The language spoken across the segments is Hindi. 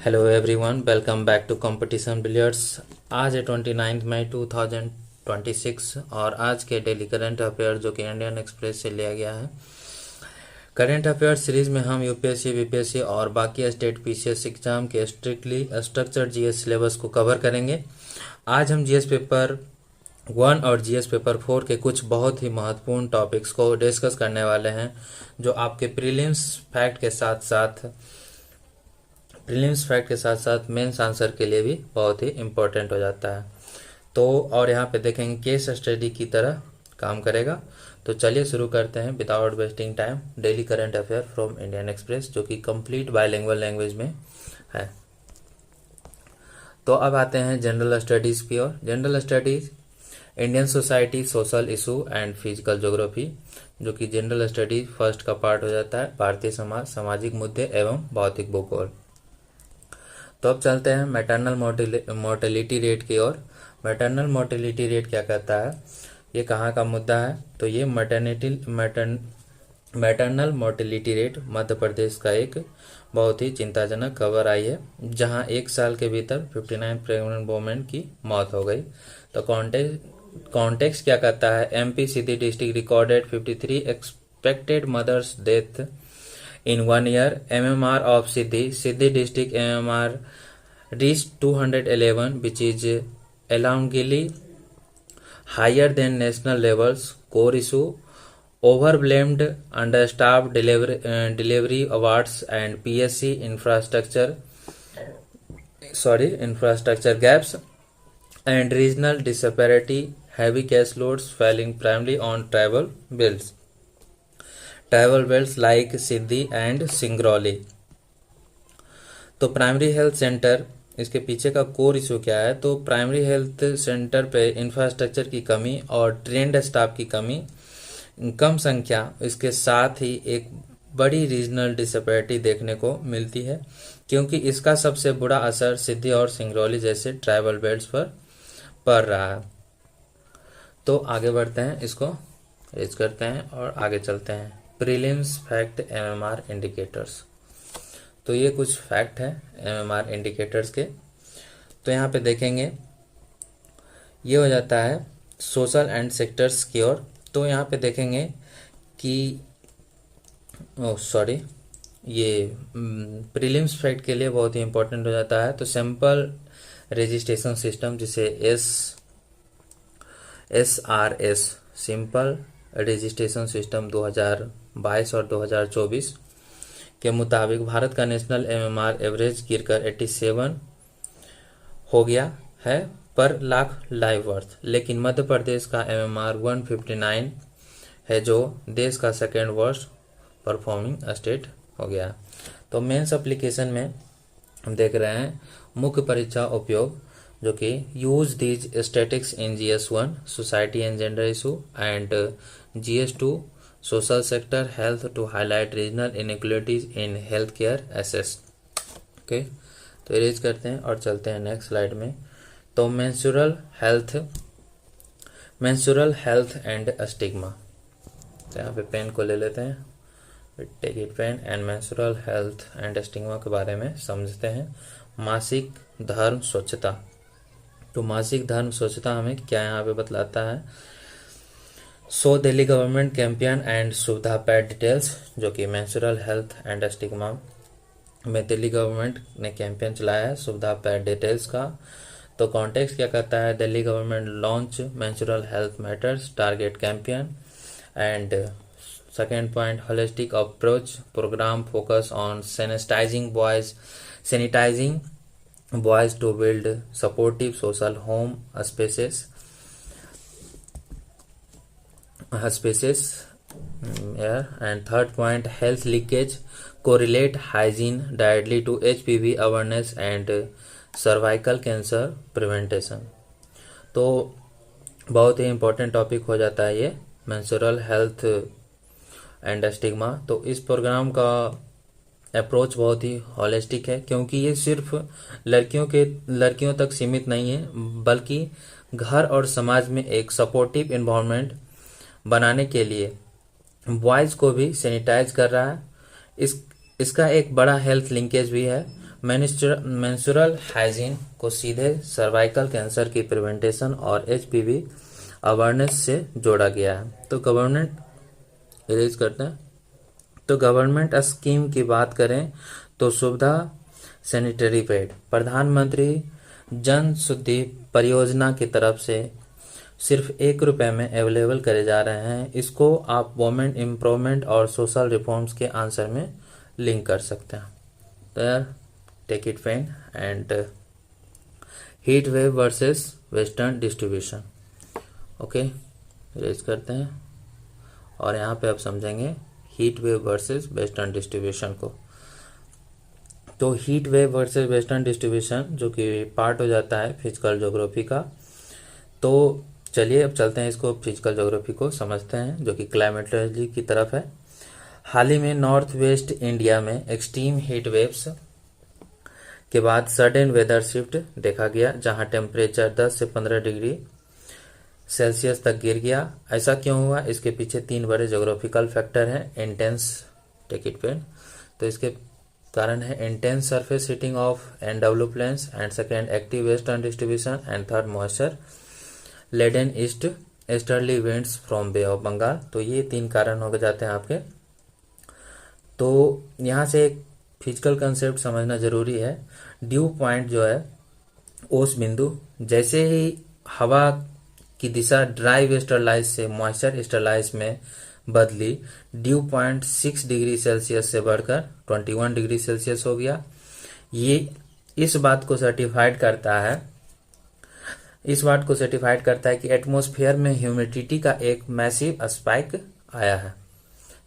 Hello everyone, welcome back to competition billiards. आज है 29 मई 2026 और आज के डेली करंट अफेयर जो कि इंडियन एक्सप्रेस से लिया गया है। करंट अफेयर सीरीज में हम यूपीएससी, बीपीएससी और बाकी स्टेट पीसीएस एग्जाम के स्ट्रिक्टली स्ट्रक्चर्ड जीएस सिलेबस को कवर करेंगे। आज हम जीएस पेपर 1 और जीएस पेपर 4 के कुछ बहुत ही महत्वपूर्ण टॉपिक्स को डिस्कस करने वाले हैं, जो आपके प्रीलिम्स फैक्ट के साथ साथ मेंस आंसर के लिए भी बहुत ही इम्पोर्टेंट हो जाता है। तो और यहाँ पे देखेंगे केस स्टडी की तरह काम करेगा। तो चलिए शुरू करते हैं without wasting time daily current affair from Indian express, जो कि कंप्लीट बाइलिंगुअल लैंग्वेज में है। तो अब आते हैं जनरल स्टडीज की ओर। General studies Indian society, social issue and physical geography, जो कि जनरल स्टडीज फर्स्ट का पार्ट हो जाता है। भारतीय समाज, सामाजिक मुद्दे एवं भौतिक भूगोल। तो अब चलते हैं मैटरनल मोर्टेलिटी रेट की ओर। मैटरनल मोर्टेलिटी रेट क्या कहता है, ये कहाँ का मुद्दा है? तो ये maternal mortality rate Madhya Pradesh का एक बहुत ही चिंताजनक खबर आई है, जहां एक साल के भीतर 59 प्रेग्नेंट वुमेन की मौत हो गई। तो कॉन्टेक्स्ट क्या कहता है? MP Sidhi district recorded 53 expected mothers death in 1 year. MMR of Siddhi district MMR reached 211, which is alarmingly higher than national levels. Core issue: overwhelmed, understaffed delivery awards and PSC infrastructure gaps and regional disparity. Heavy cash loads falling primarily on travel belts like Siddhi and Singrauli. तो प्राइमरी हेल्थ सेंटर, इसके पीछे का कोर इशू क्या है? तो प्राइमरी हेल्थ सेंटर पे इंफ्रास्ट्रक्चर की कमी और ट्रेंड स्टाफ की कमी, कम संख्या, इसके साथ ही एक बड़ी रीजनल डिसपैरिटी देखने को मिलती है, क्योंकि इसका सबसे बुरा असर सिद्धि और सिंगरौली जैसे ट्राइबल बेल्ट्स पर पड़ रहा है। तो आगे बढ़ते हैं, इसको रेज करते हैं और आगे चलते हैं। Prelims fact MMR indicators. तो ये कुछ फैक्ट है एमएमआर इंडिकेटर्स के। तो यहाँ पे देखेंगे, ये हो जाता है सोशल एंड सेक्टर्स की ओर। तो यहाँ पे देखेंगे कि ये प्रीलिम्स फैक्ट के लिए बहुत ही इंपॉर्टेंट हो जाता है। तो सिंपल रजिस्ट्रेशन सिस्टम, जिसे SRS सिंपल रजिस्ट्रेशन सिस्टम 2022 और 2024 के मुताबिक भारत का नेशनल एमएमआर एवरेज गिरकर 87 हो गया है पर लाख लाइव बर्थ, लेकिन मध्य प्रदेश का एमएमआर 159 है, जो देश का सेकेंड वर्स्ट परफॉर्मिंग स्टेट हो गया। तो मेंस एप्लीकेशन में हम देख रहे हैं मुख्य परीक्षा उपयोग, जो कि use these statistics in GS1 society and gender issue and GS2 social sector health to highlight regional inequalities in health care access. Okay, तो इरेज करते हैं और चलते हैं नेक्स्ट स्लाइड में। तो मेंस्ट्रुअल हेल्थ एंड स्टिग्मा। तो यहाँ पे पेन को ले लेते हैं, take it pen and menstrual health and stigma के बारे में समझते हैं। मासिक धर्म स्वच्छता। तो मासिक धर्म स्वच्छता हमें क्या यहाँ पे बतलाता है? सो दिल्ली गवर्नमेंट कैंपियन एंड सुविधा पैड डिटेल्स, जो कि मेंस्ट्रुअल हेल्थ एंड स्टिग्मा में दिल्ली गवर्नमेंट ने कैंपेन चलाया है सुविधा पैड डिटेल्स का। तो कॉन्टेक्स्ट क्या कहता है? Delhi government launch menstrual health matters target campaign and second point holistic approach programme focus on sanitising boys to build supportive social home spaces and third point health leakage correlate hygiene directly to HPV awareness and cervical cancer prevention। तो बहुत ही इम्पोर्टेंट टॉपिक हो जाता है ये मेंस्ट्रुअल हेल्थ एंड स्टिग्मा। तो इस प्रोग्राम का अप्रोच बहुत ही हॉलिस्टिक है, क्योंकि ये सिर्फ लड़कियों तक सीमित नहीं है, बल्कि घर और समाज में एक सपोर्टिव एनवायरनमेंट बनाने के लिए बॉयज को भी सैनिटाइज कर रहा है। इसका एक बड़ा हेल्थ लिंकेज भी है मेंस्ट्रुअल हाइजीन को सीधे सर्वाइकल कैंसर की प्रिवेंटेशन और एचपीवी अवेयरनेस से जोड़ा गया है। तो गवर्नमेंट इरेज करते हैं। तो गवर्नमेंट स्कीम की बात करें तो सुविधा सैनिटरी पैड प्रधानमंत्री जन शुद्धि परियोजना की तरफ से सिर्फ ₹1 में अवेलेबल करे जा रहे हैं। इसको आप वुमेन एम्पावरमेंट और सोशल रिफॉर्म्स के आंसर में लिंक कर सकते हैं। तो यार take it pen and heat wave versus western disturbance. Okay erase करते हैं और यहाँ पे आप समझेंगे heat wave versus western disturbance को। तो heat wave versus western disturbance जो कि पार्ट हो जाता है फिजिकल ज्योग्राफी का। तो चलिए अब चलते हैं इसको फिजिकल ज्योग्राफी को समझते हैं जो कि क्लाइमेटोलॉजी की तरफ है। हाल ही में नॉर्थ वेस्ट इंडिया में एक्सट्रीम हीट वेव्स के बाद सडन वेदर शिफ्ट देखा गया जहां टेम्परेचर 10 से 15 डिग्री सेल्सियस तक गिर गया। ऐसा क्यों हुआ? इसके पीछे 3 बड़े ज्योग्राफिकल फैक्टर हैं। इंटेंस टेक इट पेन, तो इसके कारण है intense surface heating of NW plains and second active western disturbance and third moisture laden east easterly winds from Bay of Bengal. तो ये 3 कारण हो जाते हैं आपके। तो यहाँ से एक फिजिकल कंसेप्ट समझना जरूरी है। ड्यू पॉइंट जो है ओस बिंदु, जैसे ही हवा की दिशा ड्राई वेस्टर्लाइज से मॉइस्चर ईस्टर्लाइज में बदली, ड्यू पॉइंट 6 डिग्री सेल्सियस से बढ़कर 21 डिग्री सेल्सियस हो गया। ये इस बात को सर्टिफाइड करता है कि एटमॉस्फेयर में ह्यूमिडिटी का एक मैसिव स्पाइक आया है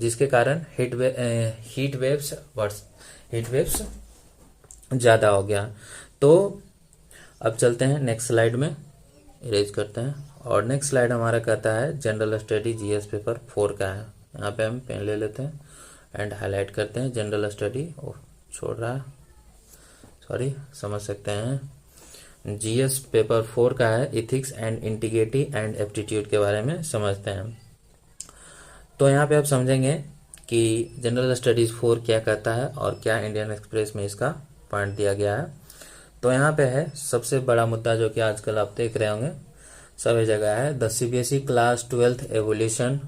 जिसके कारण हीट वेव्स ज्यादा हो गया। तो अब चलते हैं नेक्स्ट स्लाइड में, इरेज करते हैं। और नेक्स्ट स्लाइड हमारा कहता है जनरल स्टडी जीएस पेपर 4 का है। यहाँ पे हम पेन ले लेते हैं एंड हाईलाइट करते हैं जनरल स्टडी। छोड़ रहा है, सॉरी, समझ सकते हैं। जीएस पेपर 4 का है ethics and integrity and aptitude के बारे में समझते हैं। तो यहाँ पे आप समझेंगे कि जनरल स्टडीज 4 क्या कहता है और क्या इंडियन एक्सप्रेस में इसका पॉइंट दिया गया है। तो यहाँ पे है सबसे बड़ा मुद्दा जो कि आजकल आप देख रहे होंगे सभी जगह है, the CBSE class 12th evaluation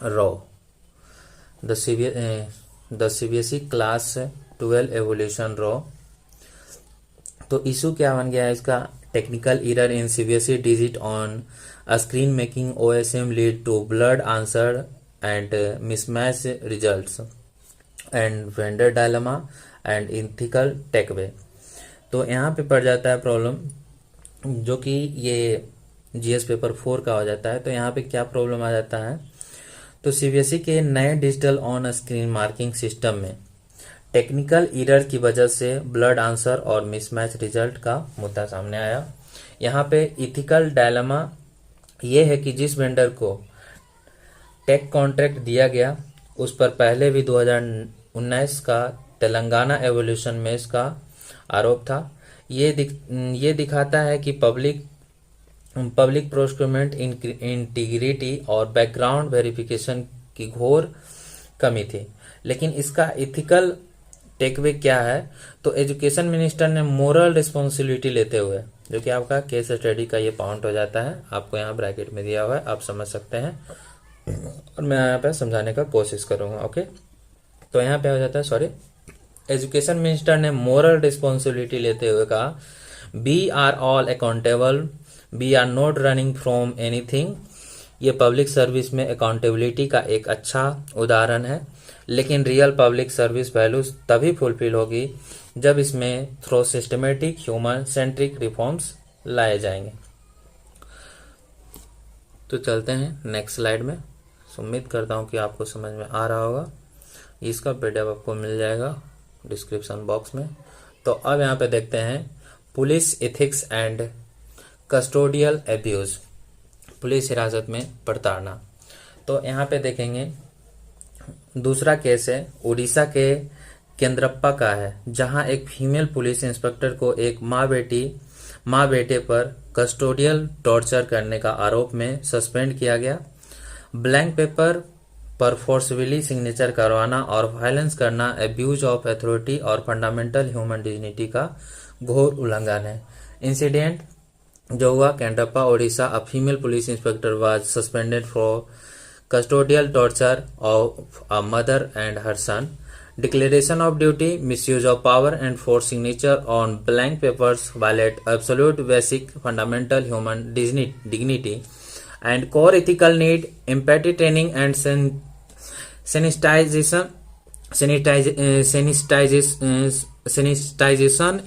row. The CBSE class 12 evaluation row. तो इशू क्या बन गया है इसका? Technical error in CBSE digit on screen making OSM lead to blurred answer and mismatch results and vendor dilemma and ethical takeaway. तो यहाँ पे पड़ जाता है प्रॉब्लम जो कि ये जीएस पेपर 4 का हो जाता है। तो यहाँ पे क्या प्रॉब्लम आ जाता है? तो सीबीएसई के नए digital on screen marking system में टेक्निकल एरर की वजह से ब्लड आंसर और मिसमैच रिजल्ट का मुद्दा सामने आया। यहाँ पे इथिकल डायलेमा ये है कि जिस वेंडर को टेक कॉन्ट्रैक्ट दिया गया उस पर पहले भी 2019 का तेलंगाना एवोल्यूशन में इसका आरोप था। ये दिखाता है कि पब्लिक प्रोक्योरमेंट इंटीग्रिटी और बैकग्राउंड वेरिफिकेशन की घोर कमी थी। लेकिन इसका इथिकल टेकवे क्या है? तो एजुकेशन मिनिस्टर ने मोरल रिस्पॉन्सिबिलिटी लेते हुए, जो कि आपका केस स्टडी का ये पॉइंट हो जाता है, आपको यहाँ ब्रैकेट में दिया हुआ है, आप समझ सकते हैं और मैं यहाँ पे समझाने का कोशिश करूंगा। ओके, तो यहाँ पे हो जाता है, सॉरी, एजुकेशन मिनिस्टर ने मोरल रिस्पॉन्सिबिलिटी लेते हुए कहा, we are all accountable, we are not running from anything. ये पब्लिक सर्विस में अकाउंटेबिलिटी का एक अच्छा उदाहरण है, लेकिन रियल पब्लिक सर्विस वैल्यूज तभी फुलफिल होगी जब इसमें through systematic human centric reforms लाए जाएंगे। तो चलते हैं नेक्स्ट स्लाइड में। उम्मीद करता हूं कि आपको समझ में आ रहा होगा। इसका पीडीएफ आपको मिल जाएगा डिस्क्रिप्शन बॉक्स में। तो अब यहाँ पे देखते हैं police ethics and custodial abuse, police हिरासत में प्रताड़ना। तो यहाँ पे देखेंगे दूसरा केस है उड़ीसा के केंद्रप्पा का है, जहां एक फीमेल पुलिस इंस्पेक्टर को एक माँ बेटे पर कस्टोडियल टॉर्चर करने का आरोप में सस्पेंड किया गया। ब्लैंक पेपर पर फोर्सफुली सिग्नेचर करवाना और वायलेंस करना एब्यूज ऑफ अथॉरिटी और फंडामेंटल ह्यूमन डिग्निटी का घोर उल्लंघन है। इंसिडेंट जो हुआ Kendrapara Odisha, a female police inspector was suspended for custodial torture of a mother and her son, declaration of duty, misuse of power and forced signature on blank papers violate absolute basic fundamental human dignity and core ethical need, empathy training and sanitization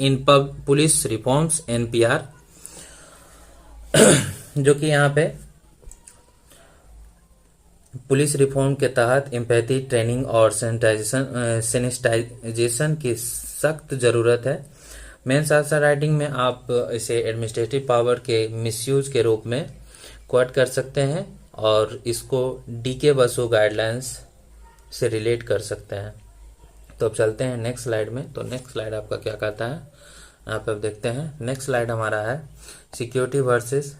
in police reforms NPR, जो कि यहाँ पे पुलिस रिफॉर्म के तहत एम्पैथी ट्रेनिंग और सैनिटाइजेशन की सख्त ज़रूरत है। मेन शासन राइटिंग में आप इसे एडमिनिस्ट्रेटिव पावर के मिसयूज के रूप में क्वाट कर सकते हैं और इसको डीके बसु गाइडलाइंस से रिलेट कर सकते हैं। तो अब चलते हैं नेक्स्ट स्लाइड में। तो नेक्स्ट स्लाइड आपका क्या कहता है, यहाँ पे अब देखते हैं। नेक्स्ट स्लाइड हमारा है सिक्योरिटी वर्सेस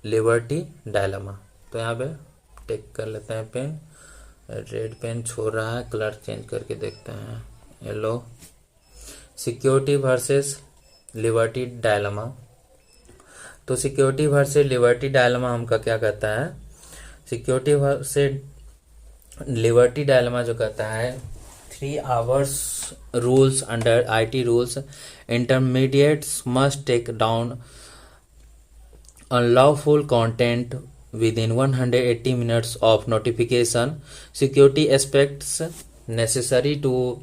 लिबर्टी डायलेमा। तो यहाँ पे टेक कर लेते हैं पेन, रेड पेन छोड़ रहा है, कलर चेंज करके देखते हैं, yellow. Security versus liberty dilemma. तो सिक्योरिटी वर्सेस लिबर्टी डायलेमा हमका क्या कहता है, सिक्योरिटी वर्सेस लिबर्टी डायलेमा जो कहता है 3 hours rules under IT rules, intermediates must take down unlawful content within 180 minutes of notification. Security aspects necessary to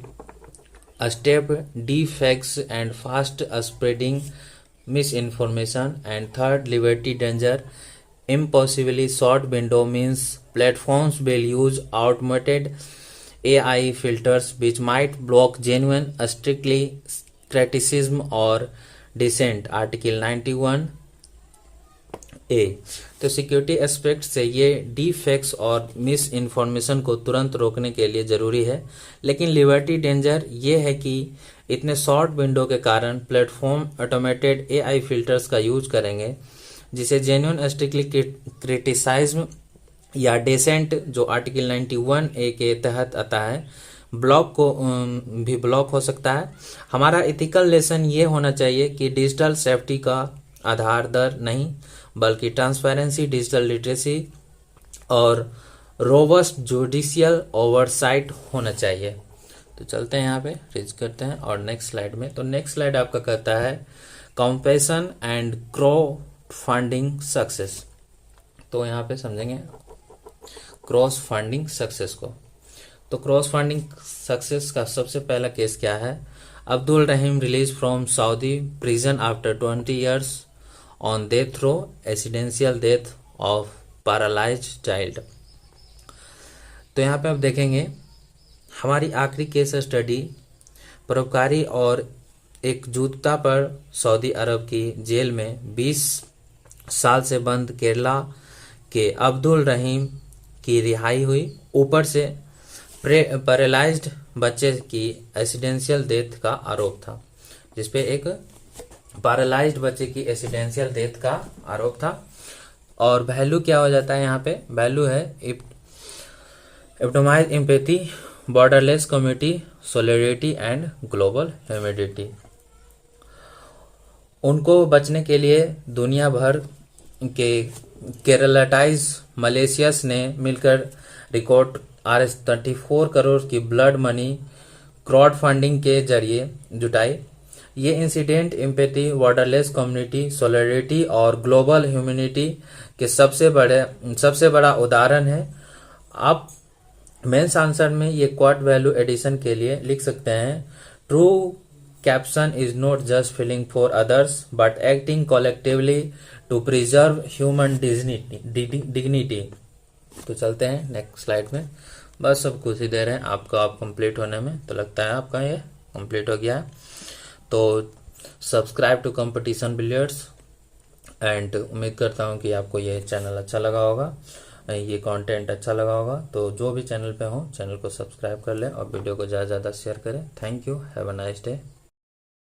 stop defects and fast spreading misinformation. And third, liberty danger. Impossibly short window means platforms will use automated AI filters which might block genuine strictly criticism or dissent. Article 91A। तो सिक्योरिटी एस्पेक्ट से ये डीफेक्ट्स और मिस इन्फॉर्मेशन को तुरंत रोकने के लिए ज़रूरी है, लेकिन लिबर्टी डेंजर ये है कि इतने शॉर्ट विंडो के कारण प्लेटफॉर्म ऑटोमेटेड एआई फिल्टर्स का यूज करेंगे जिसे जेन्युइन स्ट्रिक्टली क्रिटिसाइज्म या डेसेंट जो आर्टिकल 91A के तहत आता है ब्लॉक को भी ब्लॉक हो सकता है। हमारा इथिकल लेसन ये होना चाहिए कि डिजिटल सेफ्टी का आधार दर नहीं बल्कि ट्रांसपेरेंसी, डिजिटल लिटरेसी और रोबस्ट जुडिशियल ओवरसाइट होना चाहिए। तो चलते हैं यहाँ पे रीच करते हैं और नेक्स्ट स्लाइड में। तो नेक्स्ट स्लाइड आपका कहता है compassion and crowd funding success. तो यहाँ पे समझेंगे क्रॉस फंडिंग सक्सेस को। तो क्रॉस फंडिंग सक्सेस का सबसे पहला केस क्या है, Abdul Rahim release from Saudi prison after 20 years on death row, accidental death of paralysed child. तो यहाँ पे आप देखेंगे हमारी आखिरी केस स्टडी परोपकारी और एकजुटता पर सऊदी अरब की जेल में 20 साल से बंद केरला के अब्दुल रहीम की रिहाई हुई। ऊपर से पैरालाइज्ड बच्चे की एक्सीडेंशियल डेथ का आरोप था, जिसपे एक पैरालाइज्ड बच्चे की एक्सीडेंशियल डेथ का आरोप था। और वैल्यू क्या हो जाता है, यहाँ पे वैल्यू है epitomise empathy, borderless community, solidarity and global humanity. उनको बचने के लिए दुनिया भर के केरलाटाइज मलेशियस ने मिलकर रिकॉर्ड $34 करोड़ की ब्लड मनी क्राउड फंडिंग के जरिए जुटाई। ये incident empathy, borderless community, solidarity और ग्लोबल ह्यूमैनिटी के सबसे बड़ा उदाहरण है। आप मेंस आंसर में ये क्वाड वैल्यू एडिशन के लिए लिख सकते हैं, true compassion is not just feeling for others but acting collectively to preserve human dignity. तो चलते हैं नेक्स्ट स्लाइड में। बस सब कुछ ही दे रहे हैं आपका आप कंप्लीट होने में, तो लगता है आपका ये कंप्लीट हो गया है। तो subscribe to competition billiards and उम्मीद करता हूँ कि आपको ये चैनल अच्छा लगा होगा, ये कंटेंट अच्छा लगा होगा। तो जो भी चैनल पे हो चैनल को सब्सक्राइब कर लें और वीडियो को ज़्यादा से ज़्यादा शेयर करें। Thank you, have a nice day.